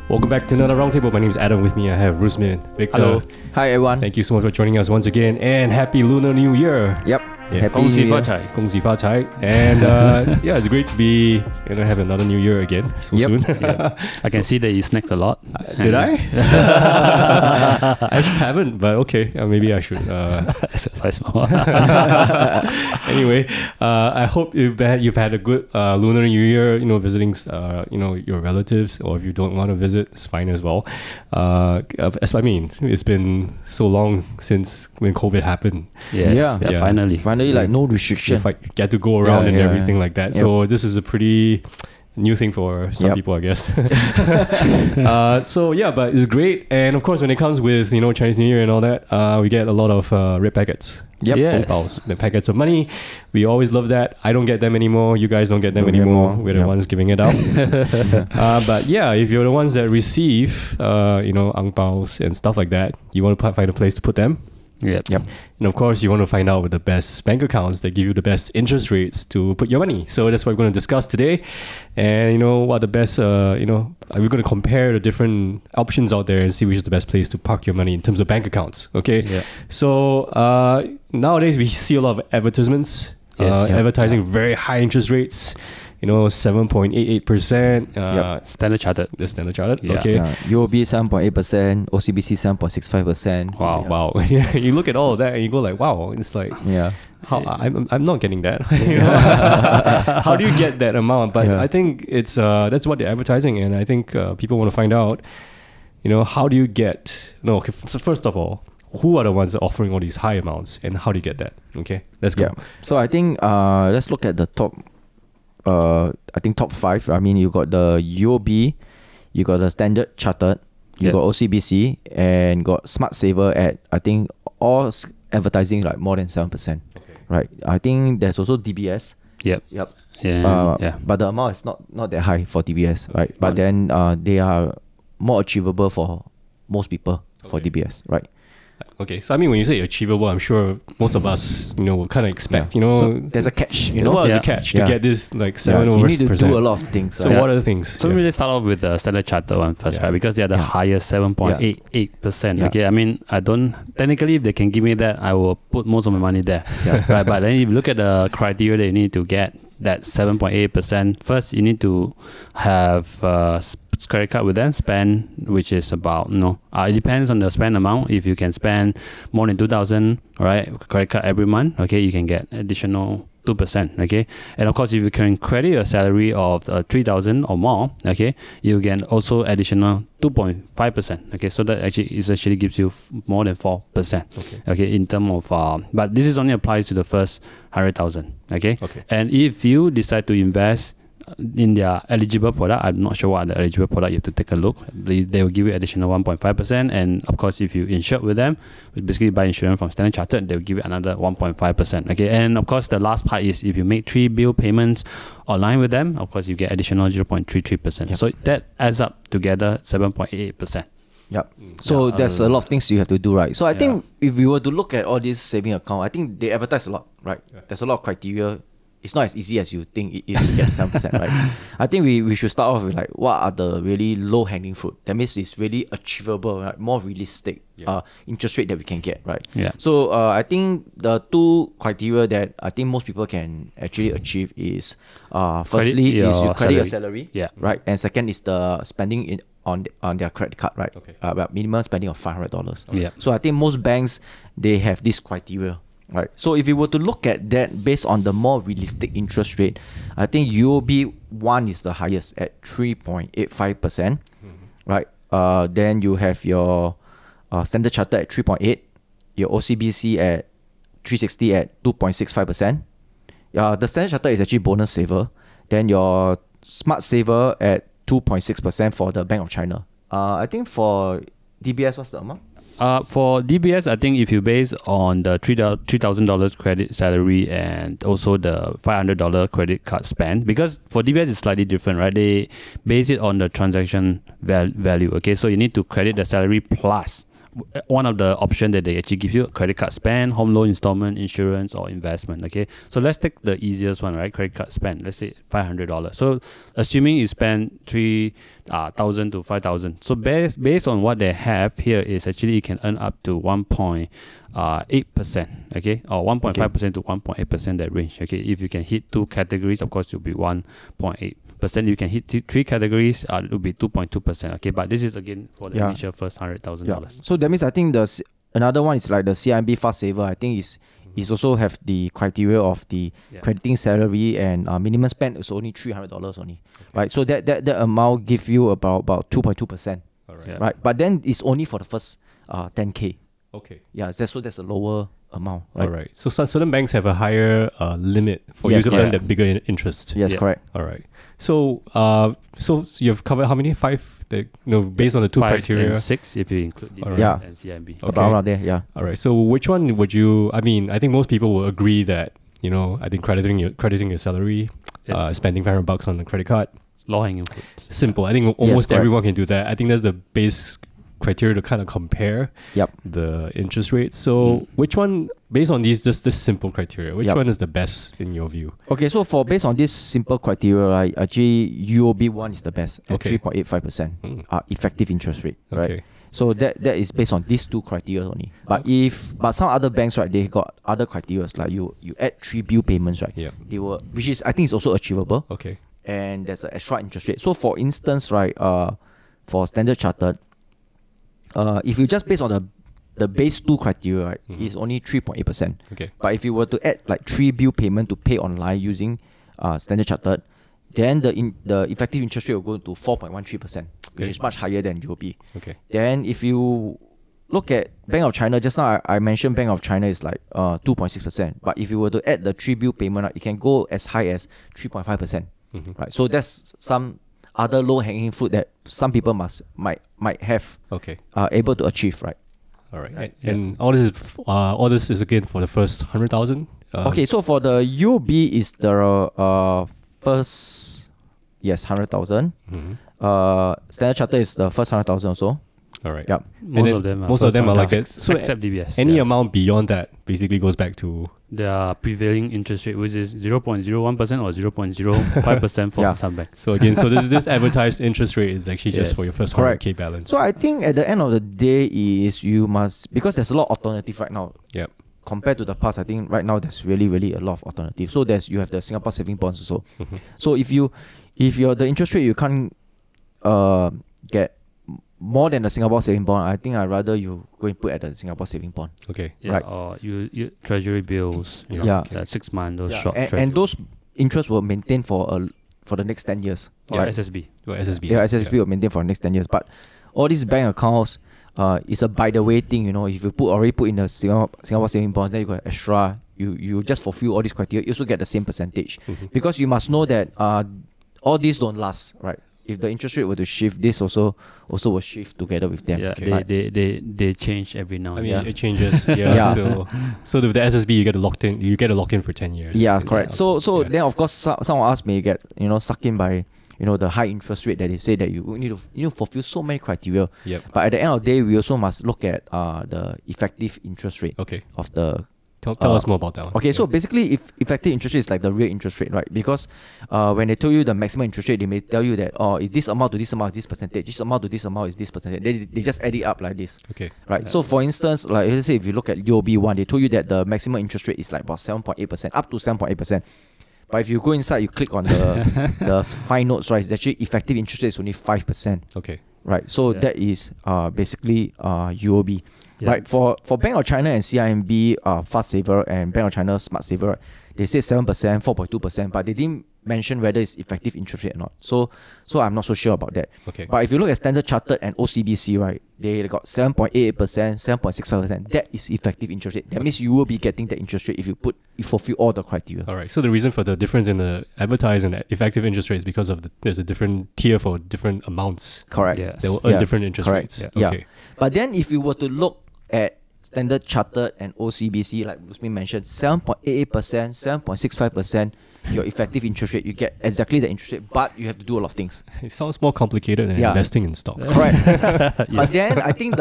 Welcome back to another roundtable. My name is Adam. With me, I have Rusmin, Victor. Hello. Hi, everyone. Thank you so much for joining us once again, and Happy Lunar New Year. Yep. Yeah. Happy 恭喜 New 发 Year. 财 Gong Xi Fa Cai. And yeah, it's great to be have another new year again so Yep. soon. I can see that you snacked a lot. Did I? I haven't, but okay. Maybe I should. Exercise more. Anyway, I hope you've had a good Lunar New Year. Visiting your relatives, or if you don't want to visit, it's fine as well. It's been so long since when COVID happened. Yes, Yeah. finally. Like no restriction. Get to go around and Yeah. everything like that. So this is a pretty new thing for some people, I guess. But it's great. And of course, when it comes with Chinese New Year and all that, we get a lot of red packets. Yep. Yes. The packets of money. We always love that. I don't get them anymore. You guys don't get them anymore. We're the ones giving it out. But yeah, if you're the ones that receive, ang paos and stuff like that, you want to find a place to put them. Yep. And of course, you want to find out the best bank accounts that give you the best interest rates to put your money. So that's what we're going to discuss today. And what the best, we're going to compare the different options out there and see which is the best place to park your money in terms of bank accounts. Okay. Yeah. So nowadays we see a lot of advertisements, advertising very high interest rates. 7.88%. Standard Chartered. The Standard Chartered. Yeah. Okay. UOB 7.8%, OCBC 7.65%. Wow. Yeah. You look at all of that and you go like, wow. It's like, how I'm not getting that. How do you get that amount? But I think it's that's what they're advertising, and I think people want to find out. How do you get? So first of all, who are the ones offering all these high amounts, and how do you get that? Okay, let's go. Yeah. So I think let's look at the top. Top 5. I mean, you got the UOB, you got the Standard Chartered, you got OCBC, and got Smart Saver at all advertising like more than 7%. Right. I think there's also DBS. Yep. Yeah. But the amount is not that high for DBS, right? But then they are more achievable for most people for DBS, right? Okay, so when you say achievable, I'm sure most of us, will kind of expect, So there's a catch, What is the catch to get this like 7 over You need to percent? do a lot of things. So what are the things? So we really start off with the Standard Chartered one first, right? Because they are the highest 7.88%. Okay, I don't technically, if they can give me that, I will put most of my money there. Right. But then if you look at the criteria that you need to get that 7.8%, first you need to have credit card with them, spend, which is about it depends on the spend amount. If you can spend more than 2,000, right, credit card every month, okay, you can get additional 2%, okay. And of course, if you can credit your salary of 3,000 or more, okay, you can also additional 2.5%, okay. So that actually gives you more than 4%, okay, in terms of but this is only applies to the first 100,000, okay. And if you decide to invest in their eligible product, I'm not sure what the eligible product, you have to take a look. They will give you additional 1.5%, and of course, if you insure with them, basically buy insurance from Standard Chartered, they'll give you another 1.5%. Okay, and of course, the last part is if you make 3 bill payments online with them, of course, you get additional 0.33%. So that adds up together 7.88%. Yep. So there's a lot of things you have to do, right? So I think if we were to look at all these saving accounts, I think they advertise a lot, right? There's a lot of criteria. It's not as easy as you think it is to get 7%, right? I think we should start off with like what are the really low hanging fruit. That means it's really achievable, right? More realistic interest rate that we can get, right? Yeah. So I think the 2 criteria that I think most people can actually achieve is firstly is you credit your salary, right? And second is the spending on their credit card, right? About minimum spending of $500. So I think most banks, they have this criteria. Right. So if you were to look at that based on the more realistic interest rate, I think UOB 1 is the highest at 3.85%. Right. Then you have your Standard Chartered at 3.8, your OCBC at 360 at 2.65%. The Standard Chartered is actually bonus saver. Then your Smart Saver at 2.6% for the Bank of China. I think for DBS, what's the amount? For DBS, I think if you base on the $3,000 credit salary and also the $500 credit card spend, because for DBS it's slightly different, right? They base it on the transaction value. Okay, so you need to credit the salary plus one of the options that they actually give you: credit card spend, home loan installment, insurance, or investment. Okay, so let's take the easiest one, right? Credit card spend. Let's say $500. So assuming you spend 3,000 to 5,000. So based on what they have here is actually you can earn up to 1.8%, okay, or 1.5% to 1.8%, that range. Okay, if you can hit 2 categories, of course, you'll be 1.8%. You can hit 3 categories, it will be 2.2%. Okay, but this is again for the initial first $100,000. So that means I think another one is like the CIMB Fast Saver. I think is also have the criteria of the crediting salary and minimum spend is only $300 only, right? So that amount give you about 2.2%, right? But then it's only for the first 10K. Okay. Yeah, that's a lower amount. Right? All right. So certain banks have a higher limit for you to earn that bigger interest. Yes, correct. All right. So you've covered how many? 5? Based on the 2 criteria. And 6 if you include DBS and CIMB. Okay. About around there, yeah. All right. So which one would you? I mean, I think most people will agree that I think crediting your salary, spending $500 on the credit card, low hanging fruit. Simple. I think almost everyone can do that. I think that's the base criteria to kind of compare the interest rate. So which one, based on this simple criteria, which one is the best in your view? Okay, so based on this simple criteria, actually UOB one is the best at 3.85% effective interest rate, right? Okay. So that is based on these 2 criteria only. But some other banks, right, they got other criteria, like you add 3 bill payments, right? Yeah. Which is, I think, is also achievable. Okay. And there's an extra interest rate. So for instance, right, for Standard Chartered, if you just based on the base 2 criteria, right, is only 3.8%. Okay. But if you were to add like 3 bill payment to pay online using Standard Chartered, then the effective interest rate will go to 4.13%, which is much higher than UOB. Okay. Then if you look at Bank of China, just now I mentioned Bank of China is like 2.6%. But if you were to add the 3 bill payment, right, it can go as high as 3.5%. Right. So that's some other low hanging fruit that some people might have able to achieve, right? All right. And all this is again for the first 100,000. Okay, so for the UOB is the first 100,000. Standard Chartered is the first 100,000 also. All right. Yep. Most of them are like that. So except DBS. Any amount beyond that basically goes back to the prevailing interest rate, which is 0.01% or 0.05% for some banks. So again, this advertised interest rate is actually just for your first 100K balance. So I think at the end of the day is you must, because there's a lot of alternative right now. Yep. Compared to the past, I think right now there's really a lot of alternatives. So you have the Singapore saving bonds also. So if the interest rate you can't get more than the Singapore saving bond, I think I'd rather you go and put at the Singapore saving bond. Okay. Yeah, right. Or you treasury bills. 6 months, those short. And those interests will maintain for the next 10 years. Right? SSB. Yeah, SSB will maintain for the next 10 years. But all these bank accounts, it's a by the way thing. If you already put in the Singapore saving bonds, then you got extra. You just fulfill all these criteria. You also get the same percentage, because you must know that all these don't last, right? If the interest rate were to shift, this also will shift together with them. Yeah, they change every now and then. I mean, it changes. Yeah. So with the SSB, you get a lock in for 10 years. Yeah, correct. So then of course some of us may get sucked in by the high interest rate that they say that you need to fulfill so many criteria. Yep. But at the end of the day, we also must look at the effective interest rate of the. Tell us more about that one. Okay, so basically, if effective interest rate is like the real interest rate, right? Because when they tell you the maximum interest rate, they may tell you that if this amount to this amount is this percentage, this amount to this amount is this percentage. They just add it up like this. Okay. Right. So for instance, like let's say if you look at UOB one, they told you that the maximum interest rate is like about 7.8%, up to 7.8%. But if you go inside, you click on the fine notes, right? It's actually effective interest rate is only 5%. Okay. Right. So that is basically UOB. Yeah. Right, for Bank of China and CIMB Fast Saver and Bank of China Smart Saver, right, they say 7%, 4.2%, but they didn't mention whether it's effective interest rate or not. So I'm not so sure about that. Okay. But if you look at Standard Chartered and OCBC, right, they got 7.88%, 7.65%. That is effective interest rate. That means you will be getting the interest rate if you fulfill all the criteria. All right. So the reason for the difference in the advertised and effective interest rate is because of there's a different tier for different amounts. Correct. Yes. They will earn different interest rates. Yeah. Okay. But then if you were to look at Standard Chartered and OCBC, like Rusmin mentioned, 7.88%, 7.65%, your effective interest rate, you get exactly the interest rate, but you have to do a lot of things. It sounds more complicated than investing in stocks. Correct. But then I think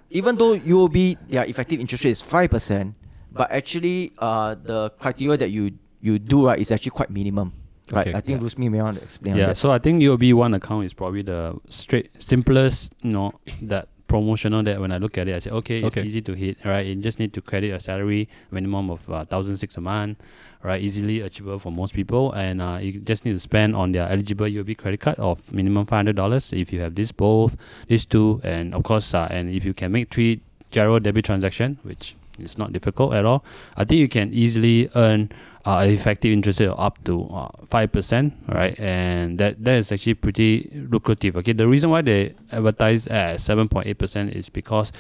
even though UOB, their effective interest rate is 5%, but actually the criteria that you do, right, is actually quite minimum. Right, I think Rusmi may want to explain. Yeah, so I think UOB One account is probably the simplest, that promotional that when I look at it, I say, it's easy to hit, right? You just need to credit a salary minimum of 1,600 a month, right? Easily achievable for most people, and you just need to spend on their eligible UOB credit card of minimum $500 if you have these two, and of course, and if you can make 3 gyro debit transaction, which is not difficult at all, I think you can easily earn effective interest rate of up to 5%, right? And that is actually pretty lucrative. Okay, the reason why they advertise at 7.8% is because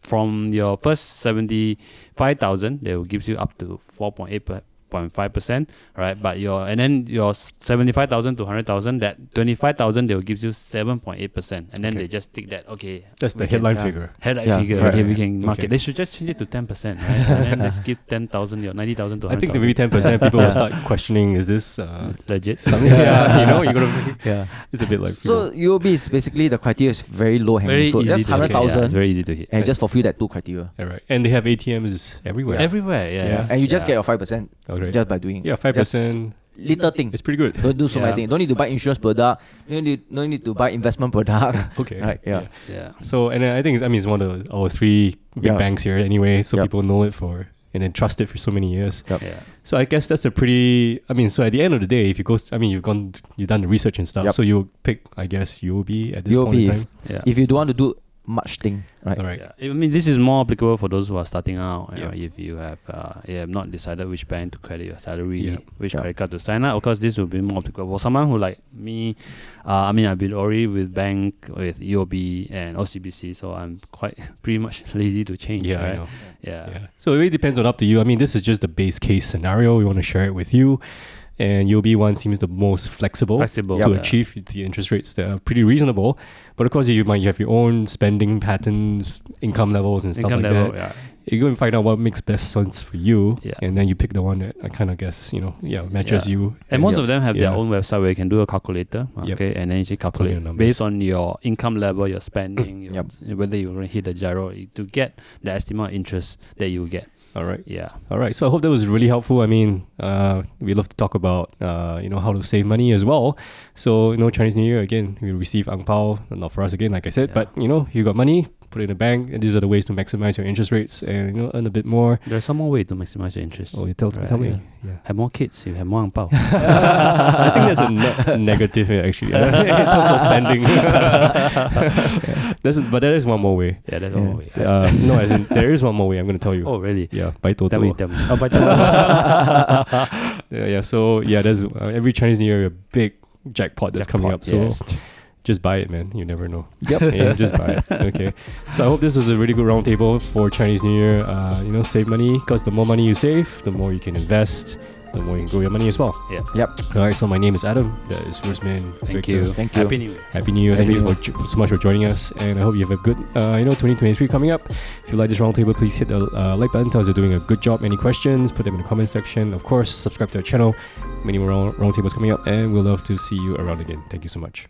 from your first 75,000, they will give you up to 4.5%, right? But your 75,000 to 100,000, that 25,000 they will give you 7.8%, and then they just take that. Okay, that's the headline figure. Figure. Right. Okay, we can market. They should just change it to 10%, right? And then let's give 10,000 or 90,000 to 100,000. I think maybe 10% people will start questioning: is this legit? Something? You're gonna. It's a bit like. So UOB is basically the criteria is very low hanging fruit. That's 100,000. It's very easy to hit, and just fulfill that 2 criteria. Yeah, right. And they have ATMs everywhere. Yeah. And you just get your 5%. Okay. Just by doing 5%. Little thing. It's pretty good. Don't do so many things. Don't need to buy insurance product. No need to buy investment product. Okay. Right. Yeah. So and I think it's one of our 3 big banks here anyway. So people know it and then trust it for so many years. Yep. Yeah. So I guess that's a pretty. So at the end of the day, if you go, you've done the research and stuff. So you'll pick, I guess, UOB at this point in time. If you don't want to do much thing, right? All right. Yeah. This is more applicable for those who are starting out. If you have not decided which bank to credit your salary, which credit card to sign up, of course this will be more applicable for someone who like me. I've been already with UOB and OCBC, so I'm pretty much lazy to change. Yeah, right? I know. Yeah. So it really depends on up to you. This is just the base case scenario. We want to share it with you. And UOB one seems the most flexible to achieve the interest rates that are pretty reasonable. But of course, you have your own spending patterns, income levels, and stuff like that. Yeah. You go and find out what makes best sense for you, and then you pick the one that I kind of guess matches you. And most of them have their own website where you can do a calculator, and then you calculate based on your income level, your spending, whether you will hit the gyro to get the estimate of interest that you will get. All right. Yeah. All right. So I hope that was really helpful. We love to talk about how to save money as well. So Chinese New Year again, we receive ang pao, not for us again, like I said, but you got money, put it in the bank, and these are the ways to maximize your interest rates and earn a bit more. There's some more way to maximize your interest. Oh, you tell me. Yeah. Have more kids, you have more ang pao. I think that's a negative actually in terms of spending. But that is one more way. Yeah, that's one more way. No, as in there is one more way. I'm going to tell you. Oh, really? Yeah, buy Toto. Tell me. Oh, buy Toto. So there's every Chinese New Year a big jackpot that's coming up. So just buy it, man. You never know. Yep. Just buy it. Okay. So I hope this was a really good roundtable for Chinese New Year. Save money, because the more money you save, the more you can invest, the more you can grow your money as well. Yep. All right. So my name is Adam. That is Rusmin. Thank you. Happy New Year. Happy New Year. Thank you so much for joining us, and I hope you have a good 2023 coming up. If you like this roundtable, please hit the like button. Tell us you're doing a good job. Any questions, put them in the comment section. Of course, subscribe to our channel. Many more roundtables coming up, and we'll love to see you around again. Thank you so much.